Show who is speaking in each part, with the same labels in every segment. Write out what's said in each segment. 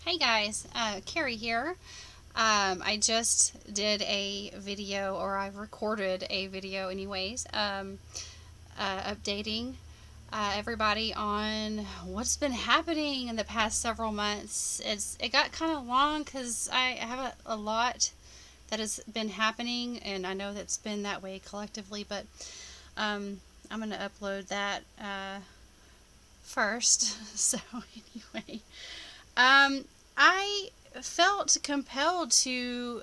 Speaker 1: Hey guys, Carrie here. I just did a video, or I recorded a video, anyways, updating everybody on what's been happening in the past several months. It got kind of long because I have a lot that has been happening, and I know that's been that way collectively. But I'm gonna upload that first. So anyway. Um, I felt compelled to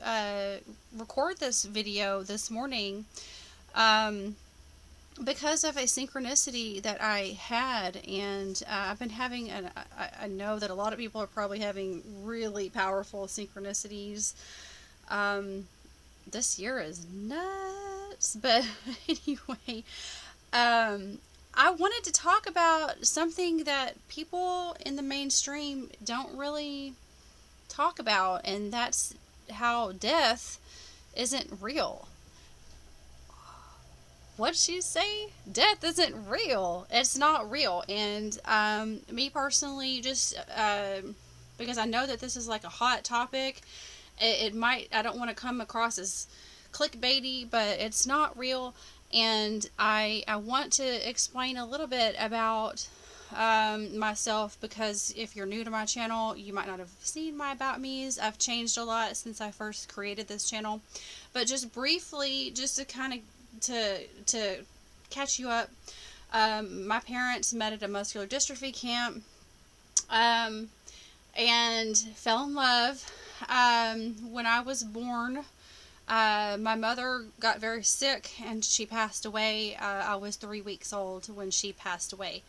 Speaker 1: record this video this morning um, because of a synchronicity that I had, and I've been having, I know that a lot of people are probably having really powerful synchronicities. Um, this year is nuts, but anyway, um, I wanted to talk about something that people in the mainstream don't really talk about, and that's how death isn't real. What'd she say? Death isn't real. It's not real. And me personally, just because I know that this is like a hot topic, it might, I don't want to come across as clickbaity, but it's not real. And I want to explain a little bit about myself, because if you're new to my channel, you might not have seen my about me's. I've changed a lot since I first created this channel, but just briefly, just to kind of to catch you up, my parents met at a muscular dystrophy camp, um, and fell in love. When I was born, my mother got very sick and she passed away. I was 3 weeks old when she passed away.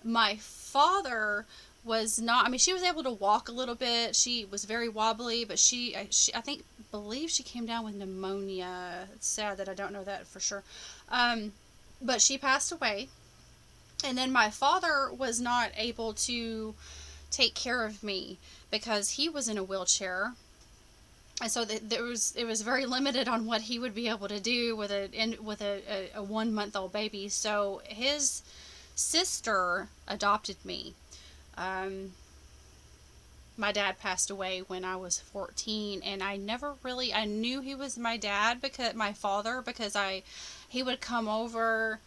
Speaker 1: My father was not, I mean, she was able to walk a little bit. She was very wobbly, but she I think, believe she came down with pneumonia. It's sad that I don't know that for sure. Um, but she passed away. And then my father was not able to take care of me because he was in a wheelchair, and so it was very limited on what he would be able to do with a 1 month old baby. So his sister adopted me. Um, my dad passed away when I was 14, and I never really, I knew he was my dad, because my father, because he would come over,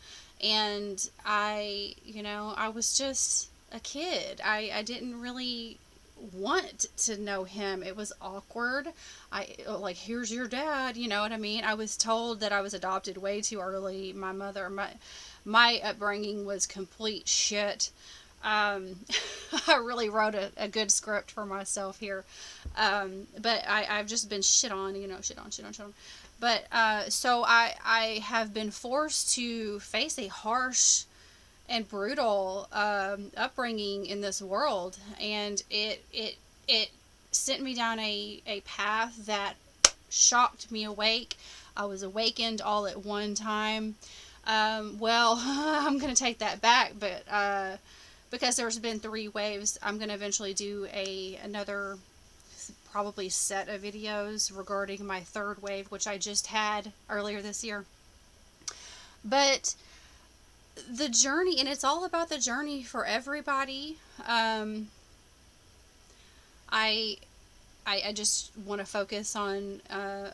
Speaker 1: and I was just a kid. I didn't really want to know him. It was awkward. Like, here's your dad, you know what I mean? I was told that I was adopted way too early. My upbringing was complete shit. um, I really wrote a good script for myself here. But I've just been shit on, shit on, shit on, shit on. But so I have been forced to face a harsh and brutal upbringing in this world, and it sent me down a path that shocked me awake. I was awakened all at one time. Well, I'm gonna take that back, but because there's been 3 waves, I'm gonna eventually do another probably set of videos regarding my third wave, which I just had earlier this year. But the journey, and it's all about the journey for everybody. I I just want to focus on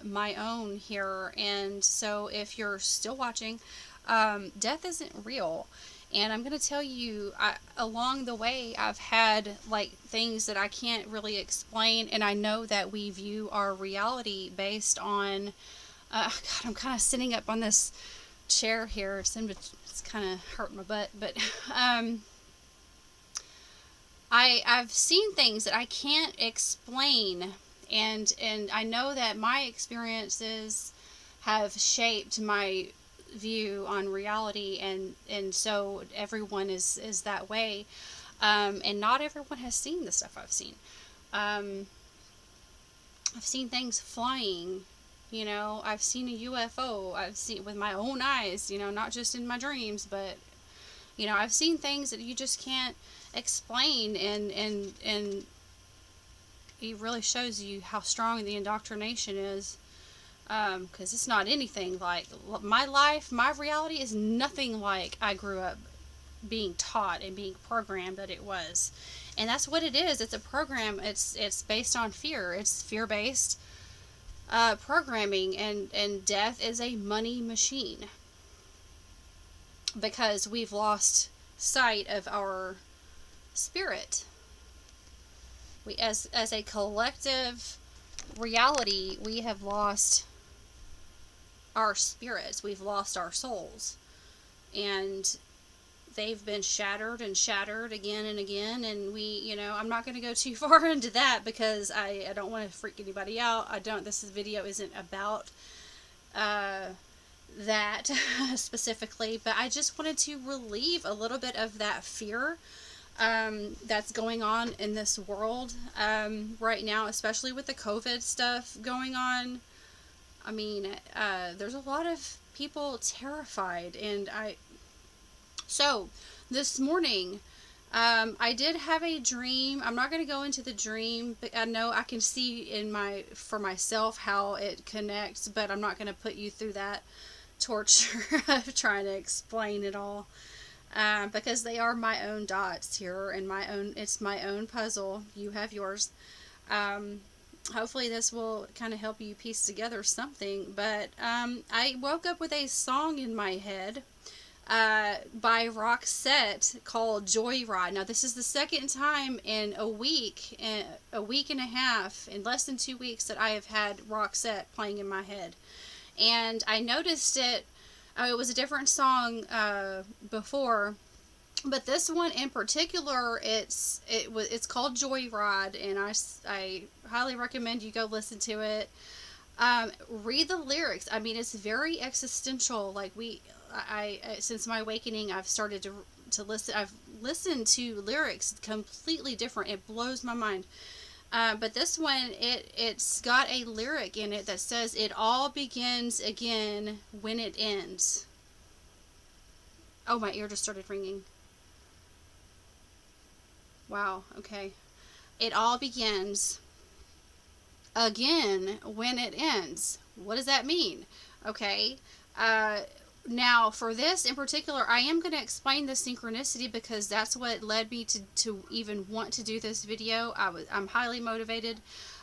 Speaker 1: my own here. And so, if you're still watching, death isn't real. And I'm going to tell you, along the way, I've had like things that I can't really explain. And I know that we view our reality based on, God, I'm kind of sitting up on this chair here. It's kind of hurting my butt. But I've seen things that I can't explain, and I know that my experiences have shaped my view on reality, and so everyone is that way, and not everyone has seen the stuff I've seen. Um, I've seen things flying. I've seen a UFO. I've seen with my own eyes. Not just in my dreams, but I've seen things that you just can't explain, and it really shows you how strong the indoctrination is, because it's not anything like my life. My reality is nothing like I grew up being taught and being programmed that it was. And that's what it is. It's a program. It's based on fear. It's fear based programming, and death is a money machine because we've lost sight of our spirit. We, as a collective reality, we have lost our spirits. We've lost our souls, and they've been shattered and shattered again and again. And we, I'm not going to go too far into that because I don't want to freak anybody out. This video isn't about that specifically, but I just wanted to relieve a little bit of that fear that's going on in this world right now, especially with the COVID stuff going on. I mean, there's a lot of people terrified, and so this morning, I did have a dream. I'm not going to go into the dream, but I know I can see for myself how it connects, but I'm not going to put you through that torture of trying to explain it all. Because they are my own dots here, and it's my own puzzle. You have yours. Hopefully this will kind of help you piece together something, but I woke up with a song in my head by Roxette called Joyride. Now, this is the second time in a week and a half, in less than 2 weeks, that I have had Roxette playing in my head. And I noticed it was a different song before, but this one in particular, it's called Joyride, and I highly recommend you go listen to it. Read the lyrics. I mean, it's very existential. Like I since my awakening, I've started to listen. I've listened to lyrics completely different. It blows my mind. But this one, it's got a lyric in it that says, "It all begins again when it ends." Oh, my ear just started ringing. Wow. Okay. It all begins again when it ends. What does that mean? Okay. Now, for this in particular, I am going to explain the synchronicity because that's what led me to even want to do this video. I'm highly motivated.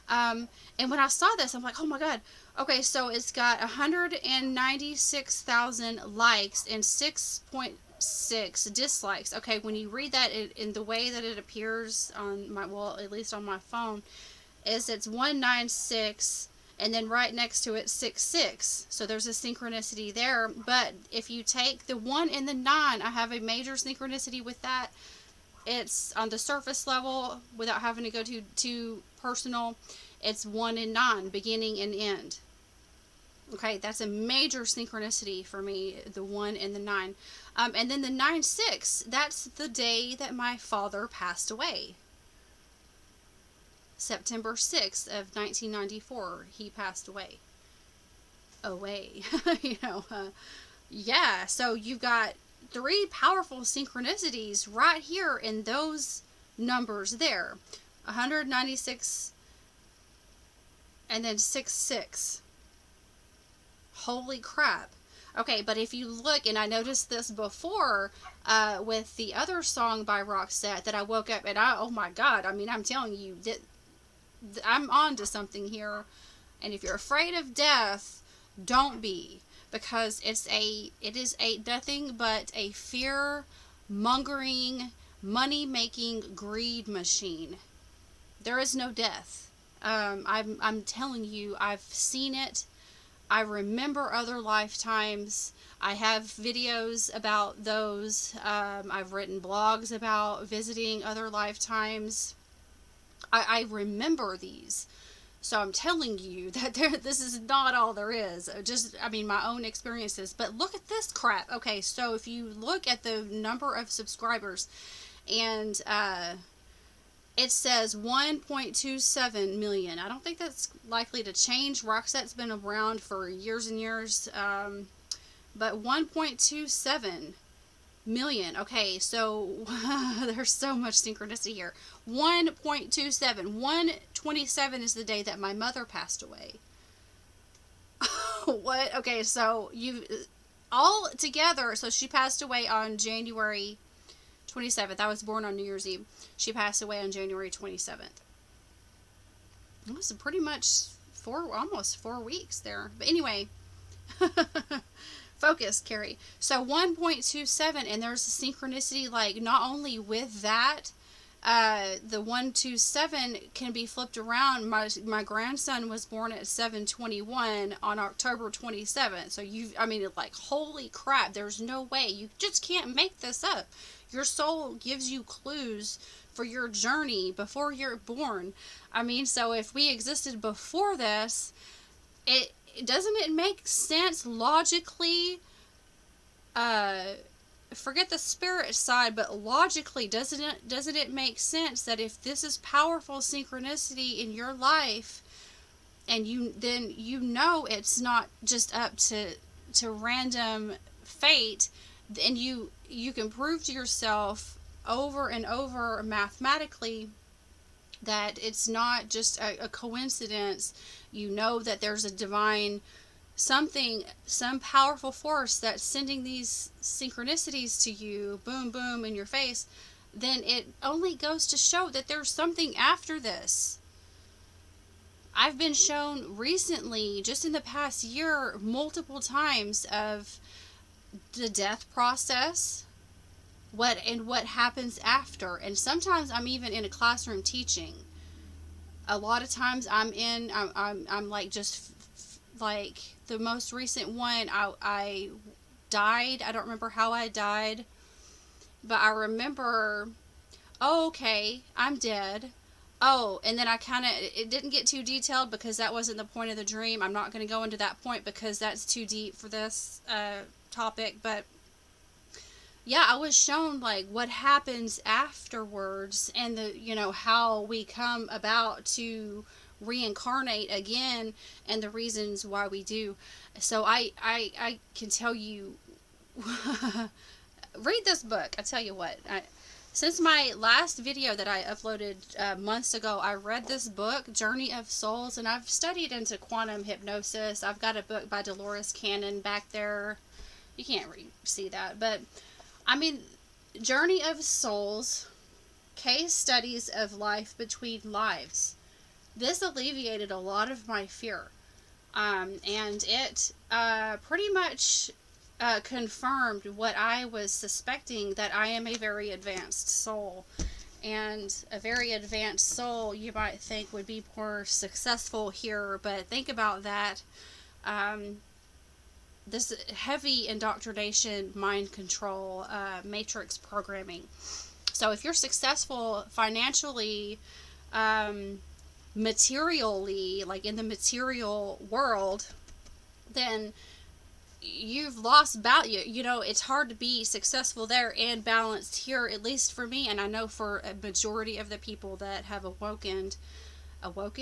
Speaker 1: And when I saw this, I'm like, oh my God. Okay, so it's got 196,000 likes and 6.6 dislikes. Okay, when you read that in the way that it appears on at least on my phone, it's 196. And then right next to it, 66. So there's a synchronicity there. But if you take the 1 and the 9, I have a major synchronicity with that. It's on the surface level, without having to go too personal. It's 1 and 9, beginning and end. Okay, that's a major synchronicity for me, the 1 and the 9. And then the 9-6, that's the day that my father passed away. September 6th of 1994, he passed away. Yeah, so you've got 3 powerful synchronicities right here in those numbers there. 196 and then 66. Holy crap. Okay, but if you look, and I noticed this before with the other song by Roxette, that I woke up and oh my God, I mean, I'm telling you, I'm on to something here. And if you're afraid of death, don't be, because it is nothing but a fear mongering, money making greed machine. There is no death. I'm telling you, I've seen it. I remember other lifetimes. I have videos about those. I've written blogs about visiting other lifetimes. I remember these. So I'm telling you that this is not all there is. My own experiences. But look at this crap. Okay, so if you look at the number of subscribers, and it says 1.27 million. I don't think that's likely to change. Roxette's been around for years and years. But 1.27 million. Okay, so there's so much synchronicity here. 1.27. 127 is the day that my mother passed away. What? Okay, so you all together. So she passed away on January 27th. I was born on New Year's Eve. She passed away on January 27th. It was pretty much almost 4 weeks there. But anyway, focus, Carrie. So 1.27, and there's a synchronicity, like, not only with that, the 127 can be flipped around. My grandson was born at 7/21 on October 27th. So like, holy crap, there's no way. You just can't make this up. Your soul gives you clues for your journey before you're born. So if we existed before this, doesn't it make sense logically? Forget the spirit side, but logically, doesn't it make sense that if this is powerful synchronicity in your life, and then it's not just up to random fate, and you can prove to yourself over and over mathematically that it's not just a coincidence. That there's a divine something, some powerful force that's sending these synchronicities to you, boom, boom, in your face. Then it only goes to show that there's something after this. I've been shown recently, just in the past year, multiple times of the death process, what happens after. And sometimes I'm even in a classroom teaching. A lot of times I'm like, just like the most recent one, I died. I don't remember how I died, but I remember, oh, okay, I'm dead. Oh, and then it didn't get too detailed because that wasn't the point of the dream. I'm not going to go into that point because that's too deep for this topic. But yeah, I was shown like what happens afterwards, and how we come about to reincarnate again, and the reasons why we do. So I can tell you, read this book. I tell you what, since my last video that I uploaded months ago, I read this book, Journey of Souls, and I've studied into quantum hypnosis. I've got a book by Dolores Cannon back there. You can't see that, but Journey of Souls, Case Studies of Life Between Lives. This alleviated a lot of my fear, and it pretty much confirmed what I was suspecting, that I am a very advanced soul. And a very advanced soul, you might think, would be more successful here, but think about that. This heavy indoctrination, mind control, matrix programming. So if you're successful financially, materially, like in the material world, then you've lost value. It's hard to be successful there and balanced here, at least for me, and I know for a majority of the people that have awokened. Oh,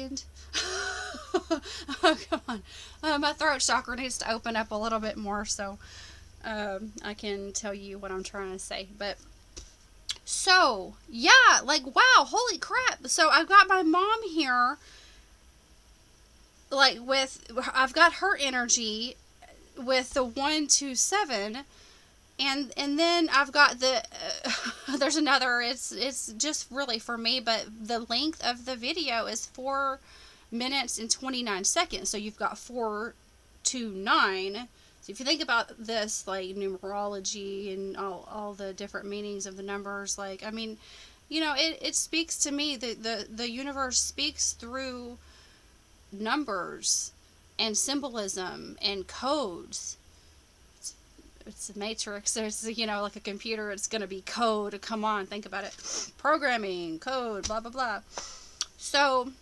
Speaker 1: come on. My throat chakra needs to open up a little bit more, so I can tell you what I'm trying to say. But so yeah, like, wow, holy crap. So I've got my mom here, like, I've got her energy with the 127, and then I've got the there's another, it's just really for me, but the length of the video is 4 minutes and 29 seconds. So you've got 4 to 9. So if you think about this, like numerology and all the different meanings of the numbers, like, it speaks to me. The universe speaks through numbers and symbolism and codes. It's a matrix. There's, like a computer, it's going to be code. Come on, think about it. Programming, code, blah, blah, blah. So,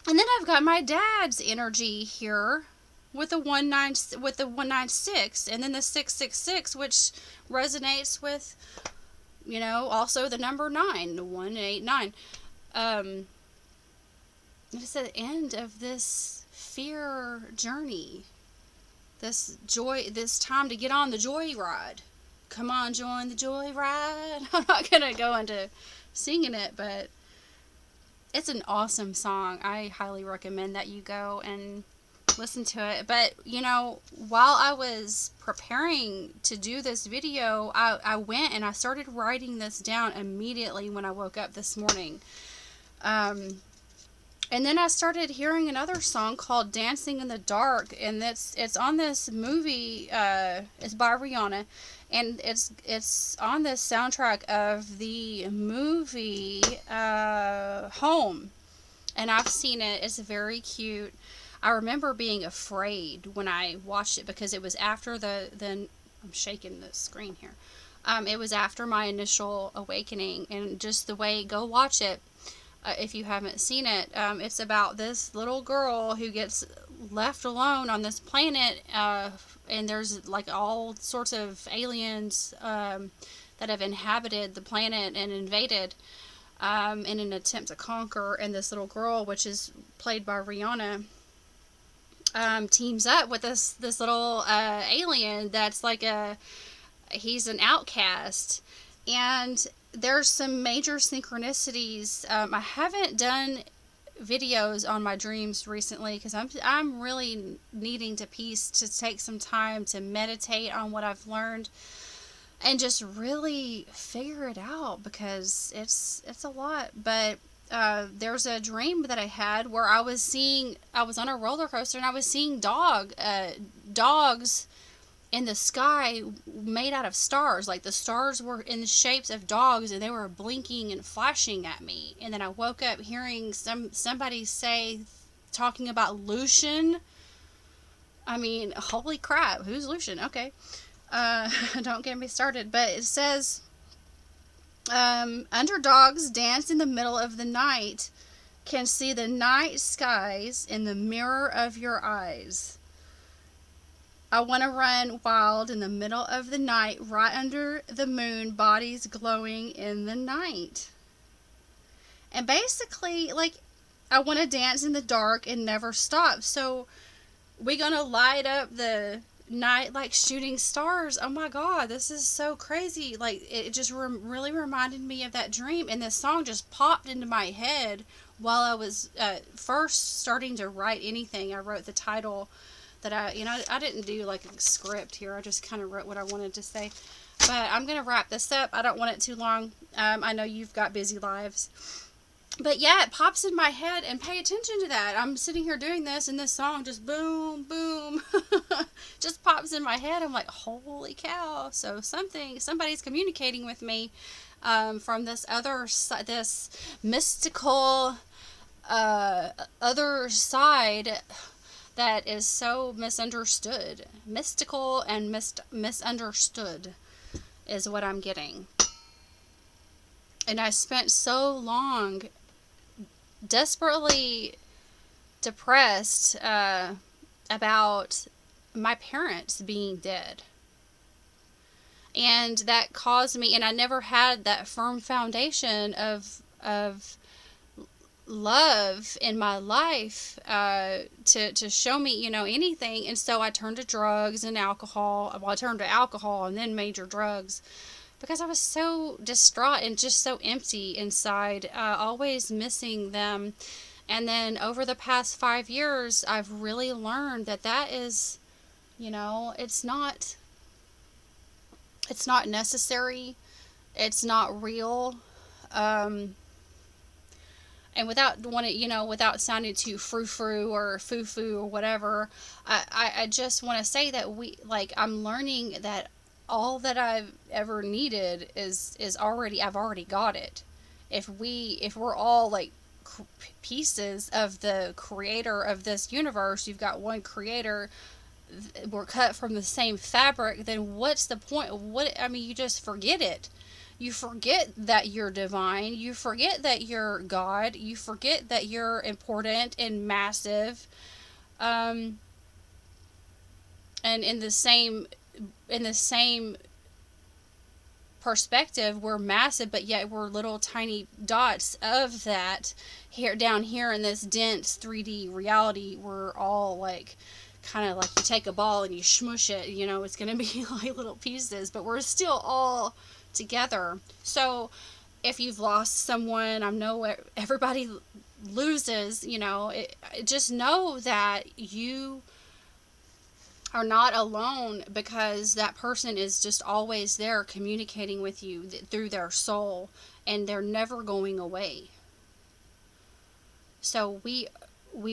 Speaker 1: and then I've got my dad's energy here with the 196, and then the 666, which resonates with, also the number 9, the 189. It's the end of this fear journey. This joy, this time to get on the joy ride. Come on, join the joy ride. I'm not going to go into singing it, but it's an awesome song. I highly recommend that you go and listen to it. But, you know, while I was preparing to do this video, I went and I started writing this down immediately when I woke up this morning. And then I started hearing another song called Dancing in the Dark, and it's on this movie, it's by Rihanna, and it's on the soundtrack of the movie Home. And I've seen it. It's very cute. I remember being afraid when I watched it because it was after I'm shaking the screen here. It was after my initial awakening, and just the way, go watch it if you haven't seen it. It's about this little girl who gets left alone on this planet, and there's like all sorts of aliens that have inhabited the planet and invaded in an attempt to conquer. And this little girl, which is played by Rihanna, teams up with this little alien that's like he's an outcast. And there's some major synchronicities. I haven't done videos on my dreams recently because I'm really needing to take some time to meditate on what I've learned and just really figure it out, because it's a lot. But there's a dream that I had where I was on a roller coaster and I was seeing dogs in the sky made out of stars. Like the stars were in the shapes of dogs and they were blinking and flashing at me. And then I woke up hearing somebody talking about Lucian. I mean, holy crap, who's Lucian? Okay. Don't get me started. But it says, underdogs dance in the middle of the night, can see the night skies in the mirror of your eyes. I want to run wild in the middle of the night, right under the moon, bodies glowing in the night. And basically, like, I want to dance in the dark and never stop. So we're going to light up the night like shooting stars. Oh my God, this is so crazy. Like, it just really reminded me of that dream. And this song just popped into my head while I was first starting to write anything. I wrote the title that I didn't do like a script here. I just kind of wrote what I wanted to say. But I'm going to wrap this up. I don't want it too long. I know you've got busy lives. But yeah, it pops in my head, and pay attention to that. I'm sitting here doing this, and this song just boom, boom, just pops in my head. I'm like, holy cow. So somebody's communicating with me from this mystical other side that is so misunderstood. Mystical and misunderstood is what I'm getting. And I spent so long desperately depressed about my parents being dead. And that caused me, and I never had that firm foundation of love in my life to show me, anything. And so I turned to drugs and alcohol. Well, I turned to alcohol and then major drugs because I was so distraught and just so empty inside, always missing them. And then over the past 5 years, I've really learned that is, it's not necessary. It's not real. And without sounding too frou-frou or foo-foo or whatever, I just want to say that I'm learning that all that I've ever needed I've already got it. If we're all like pieces of the creator of this universe, you've got one creator, we're cut from the same fabric, then what's the point? You just forget it. You forget that you're divine. You forget that you're God. You forget that you're important and massive. And in the same perspective, we're massive, but yet we're little tiny dots of that. Down here in this dense 3D reality, we're all like, kind of like you take a ball and you smush it, it's going to be like little pieces, but we're still all together. So if you've lost someone, I know everybody loses, just know that you are not alone, because that person is just always there communicating with you through their soul, and they're never going away. So we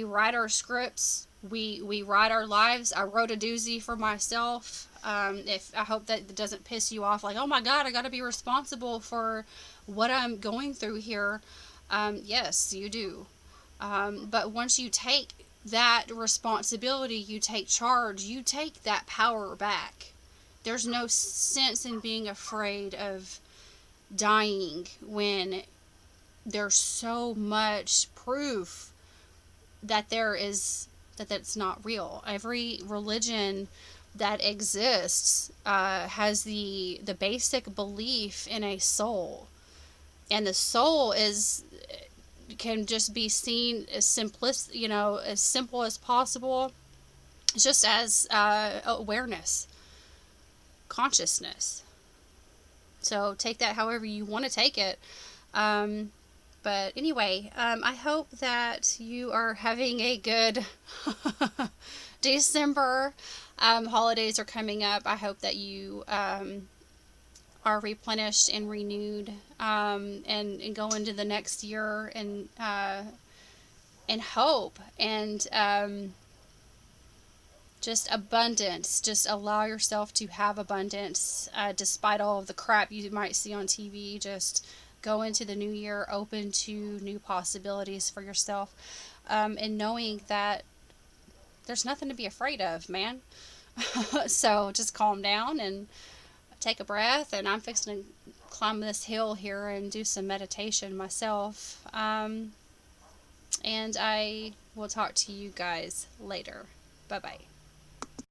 Speaker 1: write our scripts, we write our lives. I wrote a doozy for myself. If I hope that it doesn't piss you off, like, oh my god, I got to be responsible for what I'm going through here. Yes, you do. But once you take that responsibility, you take charge, you take that power back. There's no sense in being afraid of dying when there's so much proof that that's not real. Every religion that exists has the basic belief in a soul, and the soul can just be seen as as simple as possible, just as awareness, consciousness. So take that however you want to take it. But anyway, I hope that you are having a good December. Holidays are coming up. I hope that you are replenished and renewed, and go into the next year and hope and just abundance. Just allow yourself to have abundance, despite all of the crap you might see on TV. Just go into the new year open to new possibilities for yourself, and knowing that there's nothing to be afraid of, man. So just calm down and take a breath, and I'm fixing to climb this hill here and do some meditation myself. And I will talk to you guys later. Bye bye.